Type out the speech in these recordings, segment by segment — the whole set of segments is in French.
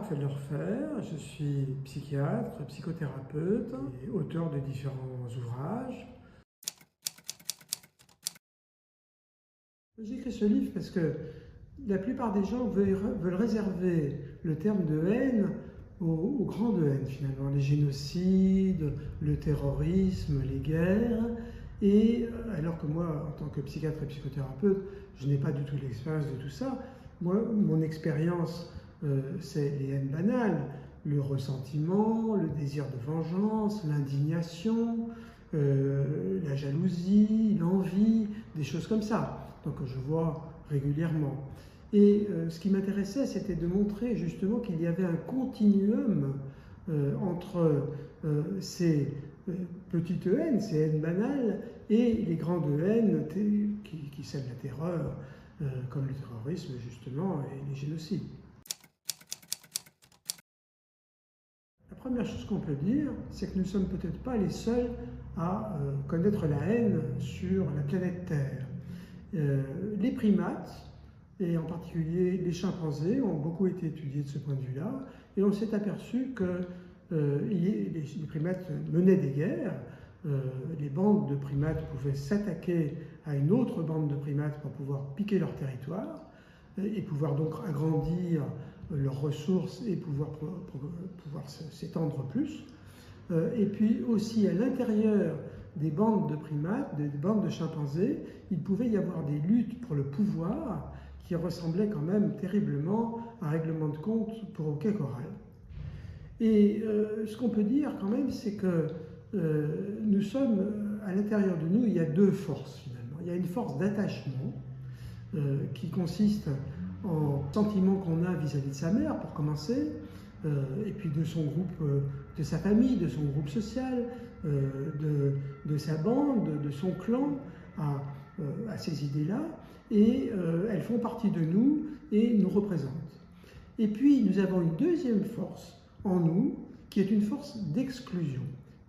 Raphaël Lerfer, je suis psychiatre, psychothérapeute et auteur de différents ouvrages. J'ai écrit ce livre parce que la plupart des gens veulent réserver le terme de haine aux grandes haines finalement, les génocides, le terrorisme, les guerres. Et alors que moi, en tant que psychiatre et psychothérapeute, je n'ai pas du tout l'expérience de tout ça. Moi, mon expérience, c'est les haines banales, le ressentiment, le désir de vengeance, l'indignation, la jalousie, l'envie, des choses comme ça, donc je vois régulièrement. Et ce qui m'intéressait, c'était de montrer justement qu'il y avait un continuum entre ces petites haines, ces haines banales, et les grandes haines qui sèment la terreur, comme le terrorisme justement et les génocides. La première chose qu'on peut dire, c'est que nous ne sommes peut-être pas les seuls à connaître la haine sur la planète Terre. Les primates, et en particulier les chimpanzés, ont beaucoup été étudiés de ce point de vue-là, et on s'est aperçu que les primates menaient des guerres. Les bandes de primates pouvaient s'attaquer à une autre bande de primates pour pouvoir piquer leur territoire, et pouvoir donc agrandir leurs ressources et pouvoir s'étendre plus. Et puis aussi à l'intérieur des bandes de primates, des bandes de chimpanzés, il pouvait y avoir des luttes pour le pouvoir qui ressemblaient quand même terriblement à un règlement de compte pour au quai Coral. Et ce qu'on peut dire quand même, c'est que nous sommes, à l'intérieur de nous, il y a deux forces finalement. Il y a une force d'attachement qui consiste en sentiment qu'on a vis-à-vis de sa mère, pour commencer, et puis de son groupe, de sa famille, de son groupe social, de sa bande, de son clan, à ces idées-là, et elles font partie de nous et nous représentent. Et puis nous avons une deuxième force en nous, qui est une force d'exclusion.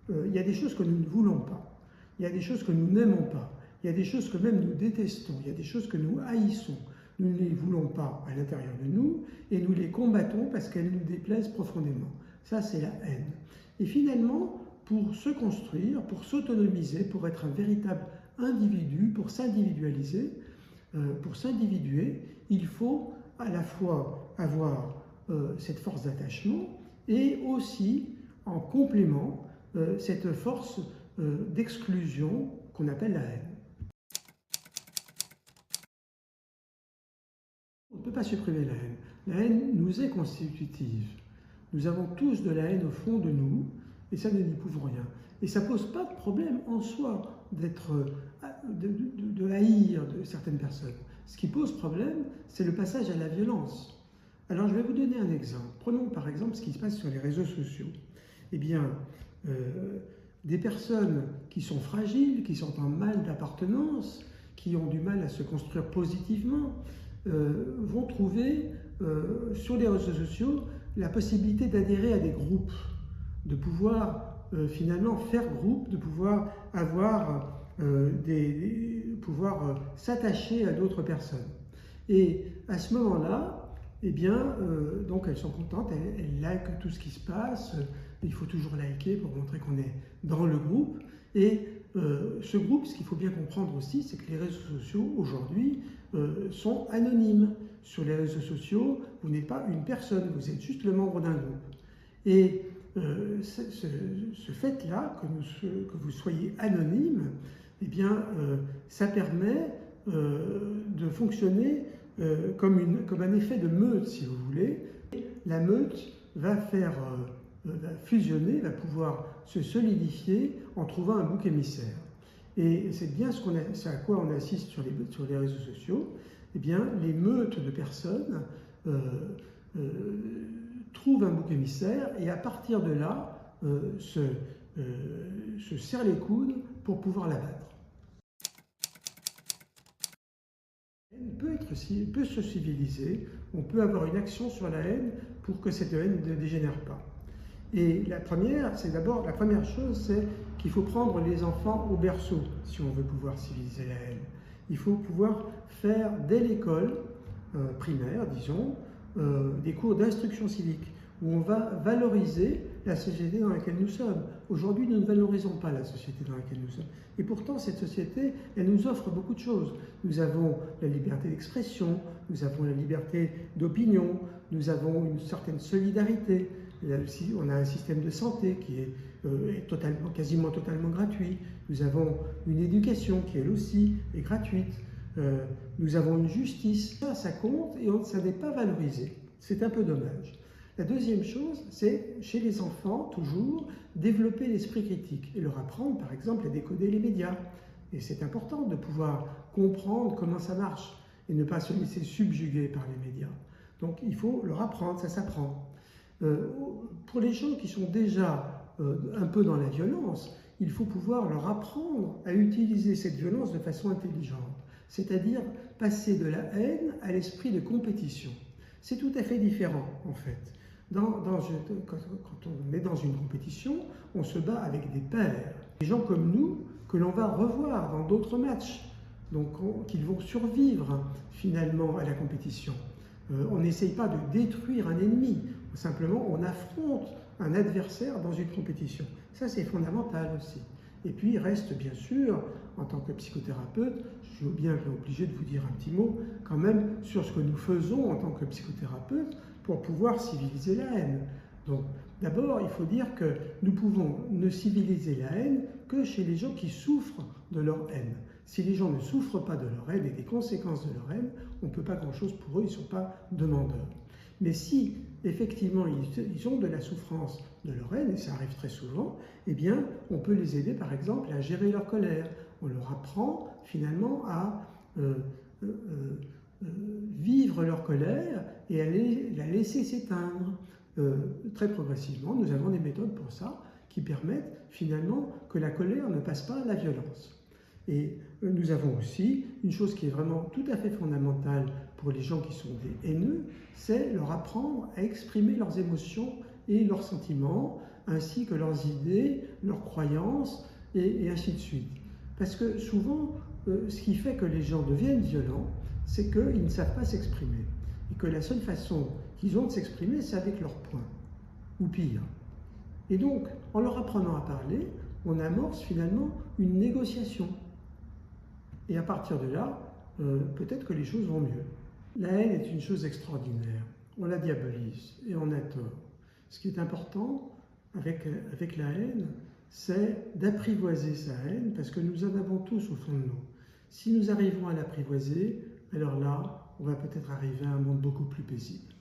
Il y a des choses que nous ne voulons pas, il y a des choses que nous n'aimons pas, il y a des choses que même nous détestons, il y a des choses que nous haïssons. Nous ne les voulons pas à l'intérieur de nous et nous les combattons parce qu'elles nous déplaisent profondément. Ça, c'est la haine. Et finalement, pour se construire, pour s'autonomiser, pour être un véritable individu, pour s'individualiser, pour s'individuer, il faut à la fois avoir cette force d'attachement et aussi, en complément, cette force d'exclusion qu'on appelle la haine. On ne peut pas supprimer la haine. La haine nous est constitutive. Nous avons tous de la haine au fond de nous, et ça, nous n'y pouvons rien. Et ça ne pose pas de problème en soi de haïr de certaines personnes. Ce qui pose problème, c'est le passage à la violence. Alors, je vais vous donner un exemple. Prenons par exemple ce qui se passe sur les réseaux sociaux. Eh bien, des personnes qui sont fragiles, qui sont en mal d'appartenance, qui ont du mal à se construire positivement, vont trouver sur les réseaux sociaux la possibilité d'adhérer à des groupes, de pouvoir finalement faire groupe, de pouvoir avoir pouvoir s'attacher à d'autres personnes. Et à ce moment-là, eh bien, donc elles sont contentes, elles likent tout ce qui se passe. Il faut toujours liker pour montrer qu'on est dans le groupe. Et ce groupe, ce qu'il faut bien comprendre aussi, c'est que les réseaux sociaux aujourd'hui sont anonymes. Sur les réseaux sociaux, vous n'êtes pas une personne, vous êtes juste le membre d'un groupe. Et ce fait-là, que vous soyez anonyme, eh bien, ça permet de fonctionner comme un effet de meute, si vous voulez. La meute va fusionner, va pouvoir se solidifier en trouvant un bouc émissaire. Et c'est bien c'est à quoi on assiste sur les réseaux sociaux. Eh bien, les meutes de personnes trouvent un bouc émissaire et à partir de là se serrent les coudes pour pouvoir l'abattre. La haine peut se civiliser, on peut avoir une action sur la haine pour que cette haine ne dégénère pas. Et la première chose, c'est qu'il faut prendre les enfants au berceau si on veut pouvoir civiliser la haine. Il faut pouvoir faire dès l'école primaire, disons, des cours d'instruction civique. où on va valoriser la société dans laquelle nous sommes. Aujourd'hui, nous ne valorisons pas la société dans laquelle nous sommes. Et pourtant, cette société, elle nous offre beaucoup de choses. Nous avons la liberté d'expression, nous avons la liberté d'opinion, nous avons une certaine solidarité. On a un système de santé qui est quasiment totalement gratuit. Nous avons une éducation qui, elle aussi, est gratuite. Nous avons une justice. Ça compte et ça n'est pas valorisé. C'est un peu dommage. La deuxième chose, c'est chez les enfants, toujours, développer l'esprit critique et leur apprendre, par exemple, à décoder les médias. Et c'est important de pouvoir comprendre comment ça marche et ne pas se laisser subjuguer par les médias. Donc il faut leur apprendre, ça s'apprend. Pour les gens qui sont déjà un peu dans la violence, il faut pouvoir leur apprendre à utiliser cette violence de façon intelligente, c'est-à-dire passer de la haine à l'esprit de compétition. C'est tout à fait différent, en fait. Quand on est dans une compétition, on se bat avec des pairs, des gens comme nous, que l'on va revoir dans d'autres matchs, donc qu'ils vont survivre finalement à la compétition. On n'essaye pas de détruire un ennemi, simplement on affronte un adversaire dans une compétition. Ça, c'est fondamental aussi. Et puis, il reste bien sûr, en tant que psychothérapeute, je suis bien obligé de vous dire un petit mot quand même sur ce que nous faisons en tant que psychothérapeute pour pouvoir civiliser la haine. Donc, d'abord, il faut dire que nous pouvons ne civiliser la haine que chez les gens qui souffrent de leur haine. Si les gens ne souffrent pas de leur haine et des conséquences de leur haine, on ne peut pas grand-chose pour eux, ils ne sont pas demandeurs. Mais si, effectivement, ils ont de la souffrance de leur haine, et ça arrive très souvent, eh bien, on peut les aider, par exemple, à gérer leur colère. On leur apprend, finalement, à vivre leur colère et à la laisser s'éteindre. Très progressivement, nous avons des méthodes pour ça qui permettent, finalement, que la colère ne passe pas à la violence. Et nous avons aussi une chose qui est vraiment tout à fait fondamentale pour les gens qui sont des haineux, c'est leur apprendre à exprimer leurs émotions et leurs sentiments, ainsi que leurs idées, leurs croyances, et ainsi de suite. Parce que souvent, ce qui fait que les gens deviennent violents, c'est qu'ils ne savent pas s'exprimer. Et que la seule façon qu'ils ont de s'exprimer, c'est avec leurs poings, ou pire. Et donc, en leur apprenant à parler, on amorce finalement une négociation. Et à partir de là, peut-être que les choses vont mieux. La haine est une chose extraordinaire. On la diabolise et on a tort. Ce qui est important avec la haine, c'est d'apprivoiser sa haine, parce que nous en avons tous au fond de nous. Si nous arrivons à l'apprivoiser, alors là, on va peut-être arriver à un monde beaucoup plus paisible.